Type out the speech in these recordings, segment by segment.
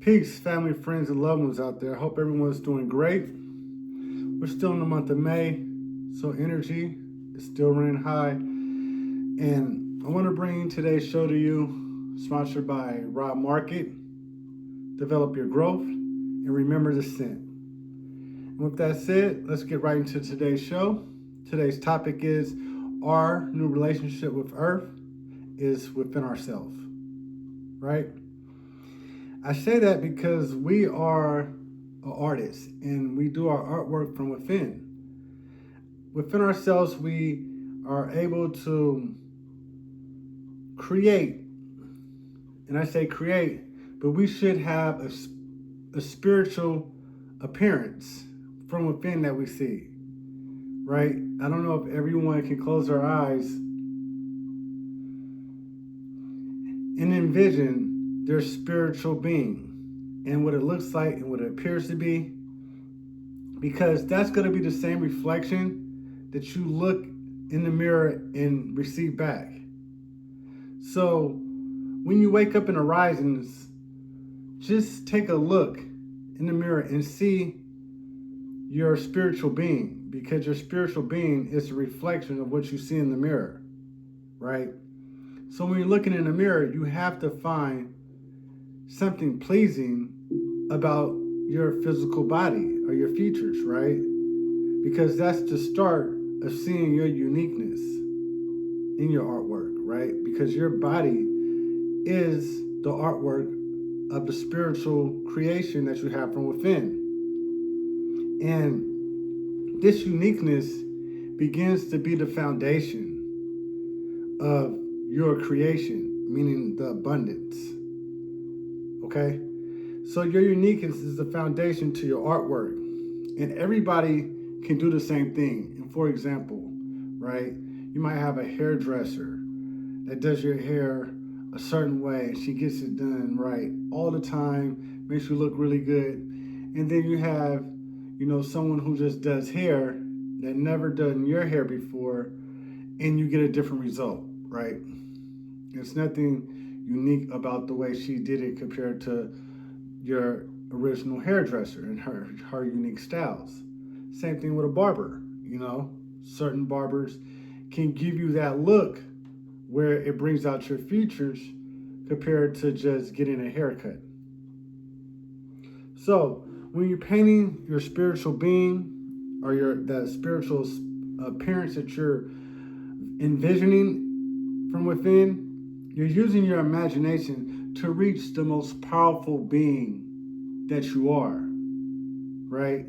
Peace, family, friends, and loved ones out there. Hope everyone's doing great. We're still in the month of May, so energy is still running high. And I want to bring today's show to you, sponsored by Rob Market. Develop your growth and remember the scent. And with that said, let's get right into today's show. Today's topic is our new relationship with Earth is within ourselves, right? I say that because we are an artist and we do our artwork from within. Within ourselves, we are able to create, and I say create, but we should have a spiritual appearance from within that we see, right? I don't know if everyone can close their eyes and envision their spiritual being and what it looks like and what it appears to be, because that's going to be the same reflection that you look in the mirror and receive back. So when you wake up in the risings, just take a look in the mirror and see your spiritual being, because your spiritual being is a reflection of what you see in the mirror, right? So when you're looking in the mirror, you have to find something pleasing about your physical body or your features, right? Because that's the start of seeing your uniqueness in your artwork, right? Because your body is the artwork of the spiritual creation that you have from within. And this uniqueness begins to be the foundation of your creation, meaning the abundance. Okay? So your uniqueness is the foundation to your artwork. And everybody can do the same thing. And for example, right, you might have a hairdresser that does your hair a certain way. She gets it done right all the time, makes you look really good. And then you have, someone who just does hair that never done your hair before, and you get a different result, right? There's nothing unique about the way she did it compared to your original hairdresser and her unique styles. Same thing with a barber, certain barbers can give you that look where it brings out your features compared to just getting a haircut. So when you're painting your spiritual being or that spiritual appearance that you're envisioning from within, you're using your imagination to reach the most powerful being that you are, right?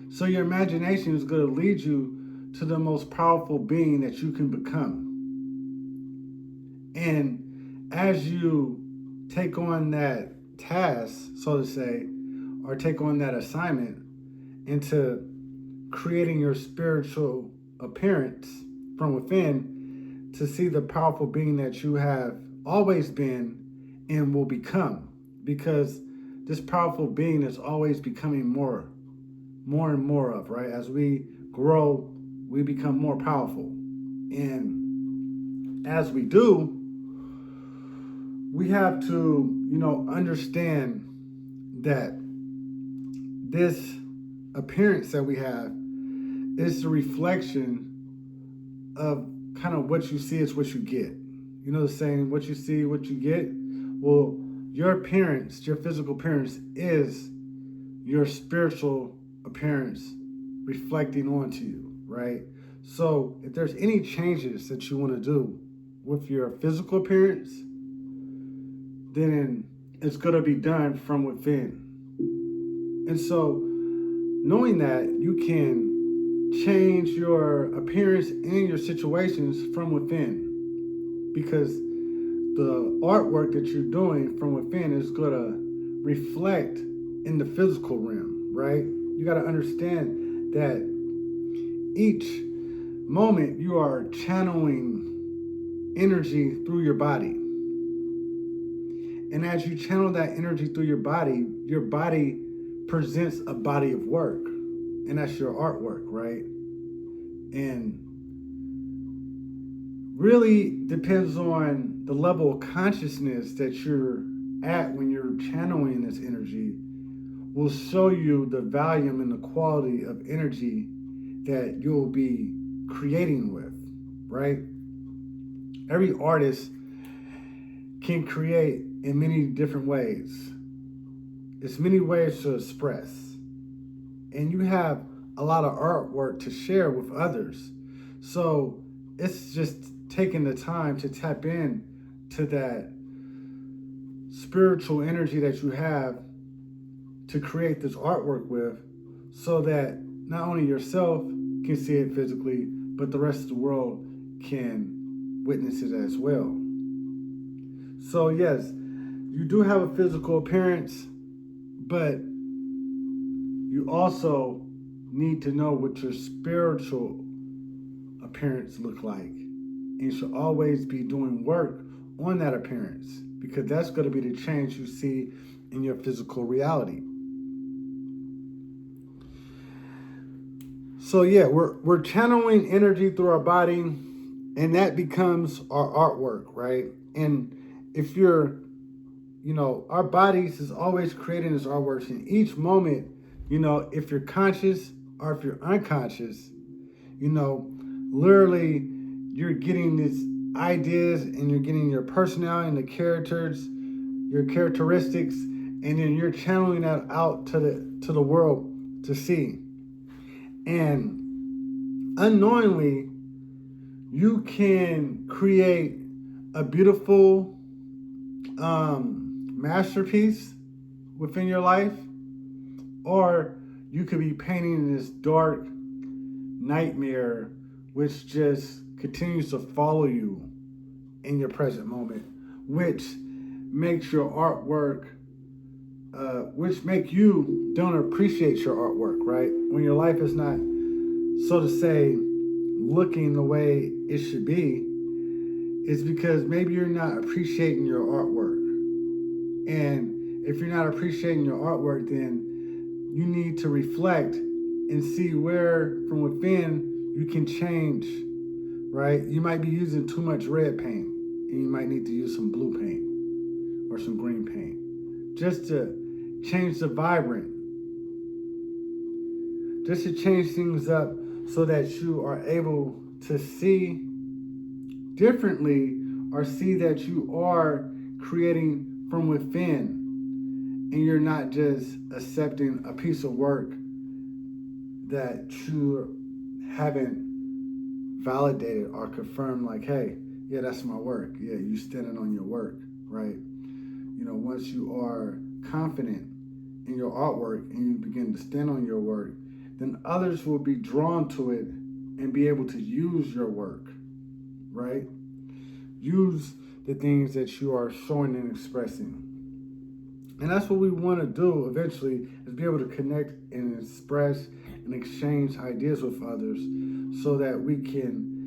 So your imagination is going to lead you to the most powerful being that you can become. And as you take on that task, so to say, or take on that assignment into creating your spiritual appearance from within to see the powerful being that you have always been and will become, because this powerful being is always becoming more and more of, right? As we grow, we become more powerful. And as we do, we have to, understand that this appearance that we have is the reflection of kind of what you see is what you get. You know the saying, what you see, what you get? Well, your appearance, your physical appearance is your spiritual appearance reflecting onto you, right? So if there's any changes that you want to do with your physical appearance, then it's going to be done from within. And so knowing that, you can change your appearance and your situations from within, because the artwork that you're doing from within is going to reflect in the physical realm, right? You got to understand that each moment you are channeling energy through your body. And as you channel that energy through your body presents a body of work. And that's your artwork, right? And really depends on the level of consciousness that you're at when you're channeling this energy will show you the volume and the quality of energy that you'll be creating with, right? Every artist can create in many different ways. There's many ways to express. And you have a lot of artwork to share with others. So it's just taking the time to tap in to that spiritual energy that you have to create this artwork with, so that not only yourself can see it physically, but the rest of the world can witness it as well. So yes, you do have a physical appearance, but you also need to know what your spiritual appearance look like. And you should always be doing work on that appearance, because that's going to be the change you see in your physical reality. So yeah, we're channeling energy through our body, and that becomes our artwork, right? And if you're, our bodies is always creating this artwork. In each moment, if you're conscious or if you're unconscious, literally you're getting these ideas and you're getting your personality and the characters, your characteristics, and then you're channeling that out to the world to see. And unknowingly, you can create a beautiful masterpiece within your life, or you could be painting this dark nightmare which just continues to follow you in your present moment, which makes your artwork which make you don't appreciate your artwork, right? When your life is not, so to say, looking the way it should be, it's because maybe you're not appreciating your artwork. And if you're not appreciating your artwork, then you need to reflect and see where from within you can change, right? You might be using too much red paint, and you might need to use some blue paint or some green paint, just to change the vibrant, just to change things up so that you are able to see differently, or see that you are creating from within, and you're not just accepting a piece of work that you haven't validated or confirmed, like, hey, yeah, that's my work. Yeah, you standing on your work, right? Once you are confident in your artwork and you begin to stand on your work, then others will be drawn to it and be able to use your work, right? Use the things that you are showing and expressing. And that's what we want to do eventually, is be able to connect and express and exchange ideas with others so that we can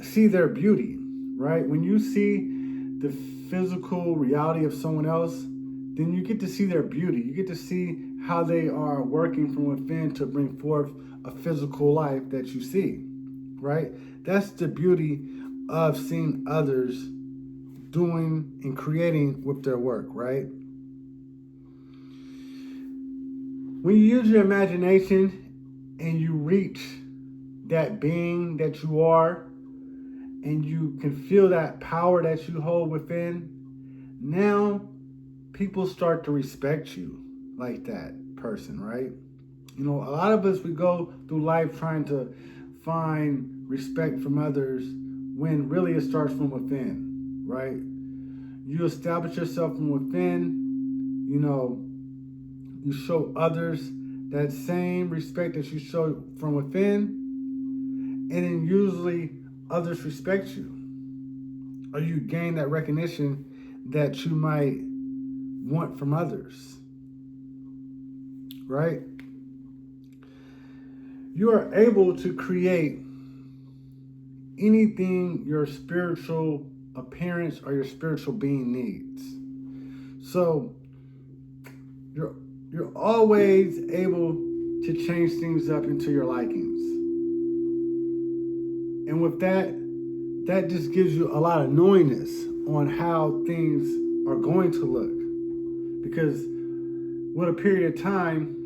see their beauty, right? When you see the physical reality of someone else, then you get to see their beauty. You get to see how they are working from within to bring forth a physical life that you see, right? That's the beauty of seeing others doing and creating with their work, right? When you use your imagination and you reach that being that you are, and you can feel that power that you hold within, now people start to respect you like that person, right? A lot of us, we go through life trying to find respect from others when really it starts from within, right? You establish yourself from within, you show others that same respect that you show from within, and then usually others respect you, or you gain that recognition that you might want from others, right? You are able to create anything your spiritual appearance or your spiritual being needs. So you're always able to change things up into your likings. And with that just gives you a lot of knowingness on how things are going to look. Because with a period of time,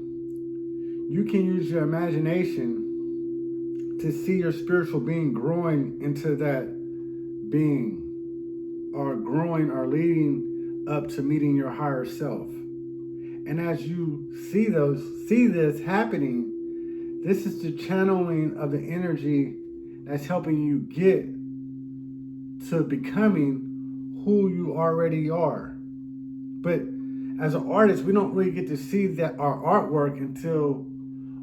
you can use your imagination to see your spiritual being growing into that being, or growing or leading up to meeting your higher self. And as you see this happening, this is the channeling of the energy that's helping you get to becoming who you already are. But as an artist, we don't really get to see that our artwork until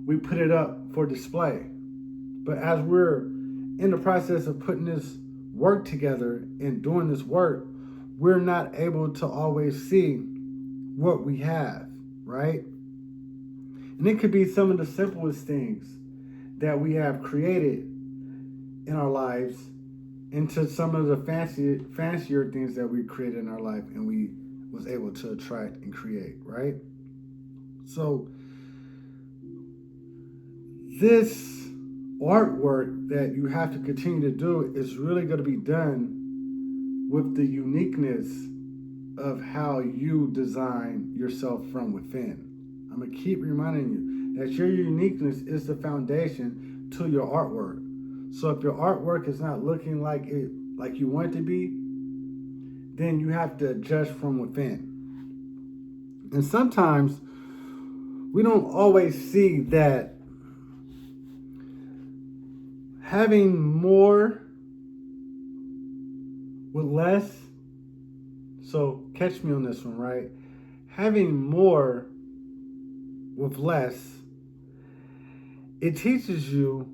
we put it up for display. But as we're in the process of putting this work together and doing this work, we're not able to always see what we have, right? And it could be some of the simplest things that we have created in our lives into some of the fancier things that we created in our life and we was able to attract and create, right? So this artwork that you have to continue to do is really going to be done with the uniqueness of how you design yourself from within. I'm going to keep reminding you that your uniqueness is the foundation to your artwork. So if your artwork is not looking like you want it to be, then you have to adjust from within. And sometimes we don't always see that having more with less. So catch me on this one, right? Having more with less, it teaches you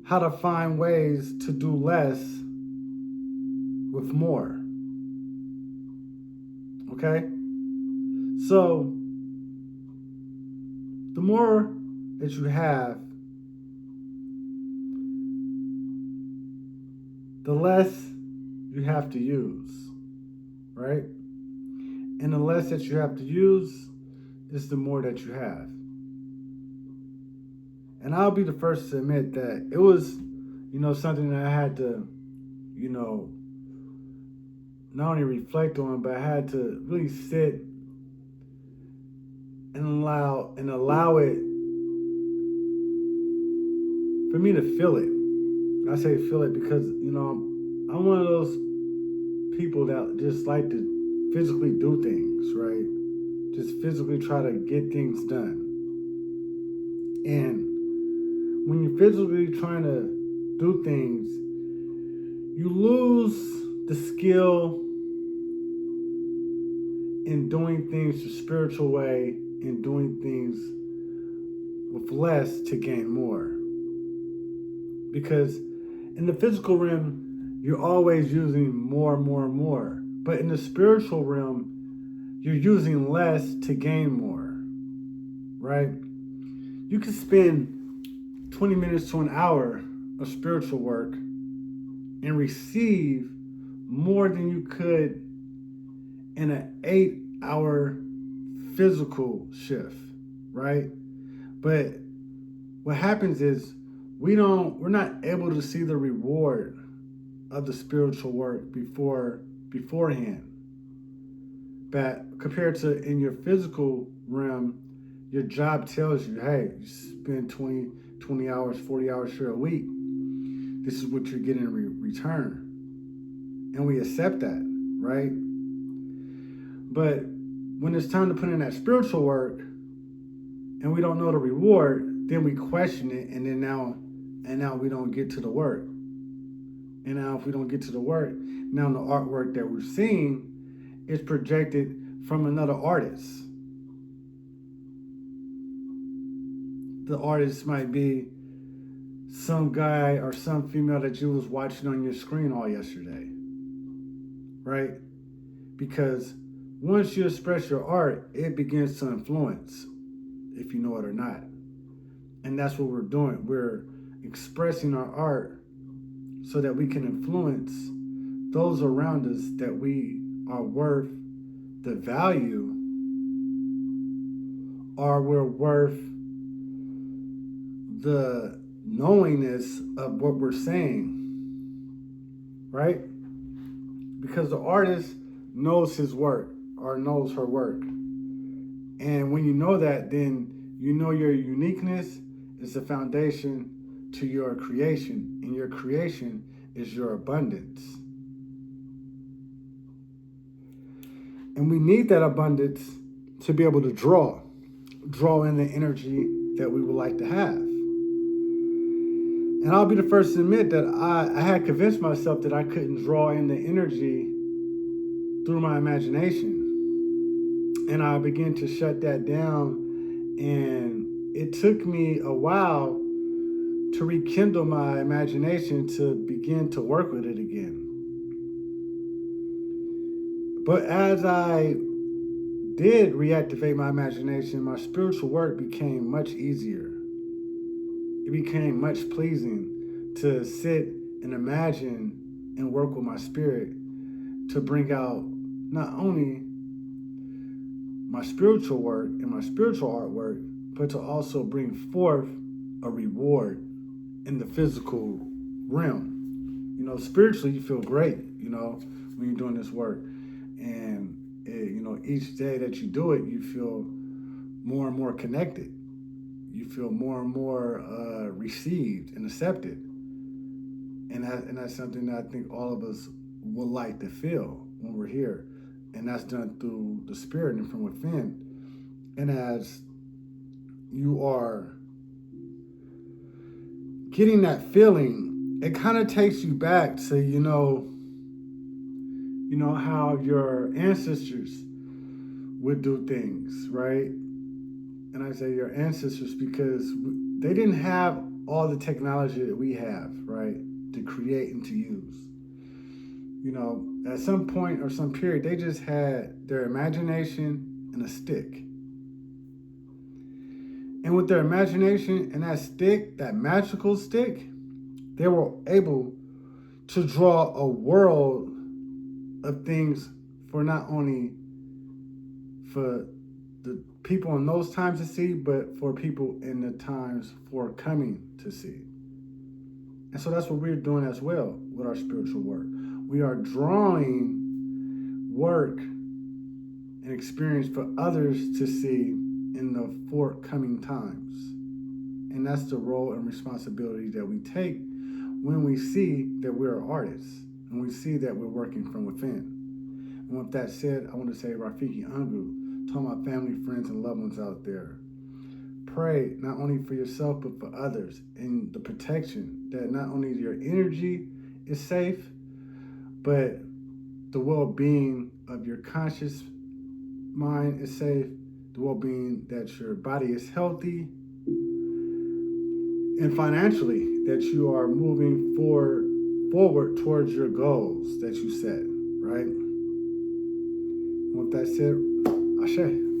how to find ways to do less with more. Okay? So the more that you have, the less you have to use, right? And the less that you have to use is the more that you have. And I'll be the first to admit that it was, something that I had to, not only reflect on, but I had to really sit and allow it for me to feel it. I say feel it because, I'm one of those people that just like to physically do things, right? Just physically try to get things done. And when you're physically trying to do things, you lose the skill in doing things the spiritual way and doing things with less to gain more. Because in the physical realm, you're always using more. But in the spiritual realm, you're using less to gain more, right? You can spend 20 minutes to an hour of spiritual work and receive more than you could in an 8-hour physical shift, right? But what happens is we're not able to see the reward of the spiritual work beforehand. But compared to in your physical realm, your job tells you, hey, you spend 20 hours, 40 hours here a week. This is what you're getting in return. And we accept that, right? But when it's time to put in that spiritual work and we don't know the reward, then we question it, and now we don't get to the work. And now if we don't get to the work, now the artwork that we're seeing is projected from another artist. The artist might be some guy or some female that you was watching on your screen all yesterday, right? Because once you express your art, it begins to influence, if you know it or not. And that's what we're doing. We're expressing our art so that we can influence those around us that we are worth the value, or we're worth the knowingness of what we're saying, right? Because the artist knows his work or knows her work. And when you know that, then you know your uniqueness is the foundation to your creation, and your creation is your abundance. And we need that abundance to be able to draw in the energy that we would like to have. And I'll be the first to admit that I had convinced myself that I couldn't draw in the energy through my imagination. And I began to shut that down, and it took me a while to rekindle my imagination to begin to work with it again. But as I did reactivate my imagination, my spiritual work became much easier. It became much pleasing to sit and imagine and work with my spirit to bring out not only my spiritual work and my spiritual artwork, but to also bring forth a reward in the physical realm. You know, spiritually you feel great, you know, when you're doing this work. And, you know, each day that you do it, you feel more and more connected. You feel more and more received and accepted. And that's something that I think all of us would like to feel when we're here. And that's done through the spirit and from within. And as you are getting that feeling, it kind of takes you back to, you know how your ancestors would do things, right? And I say your ancestors because they didn't have all the technology that we have, right, to create and to use. You know, at some point or some period, they just had their imagination and a stick. And with their imagination and that stick, that magical stick, they were able to draw a world of things for not only for the people in those times to see, but for people in the times forthcoming to see. And so that's what we're doing as well with our spiritual work. We are drawing work and experience for others to see in the forthcoming times. And that's the role and responsibility that we take when we see that we're artists and we see that we're working from within. And with that said, I want to say Rafiki Angu to all my family, friends, and loved ones out there. Pray not only for yourself, but for others, and the protection that not only your energy is safe, but the well-being of your conscious mind is safe, the well-being that your body is healthy, and financially that you are moving forward towards your goals that you set, right? And with that said, Ashe.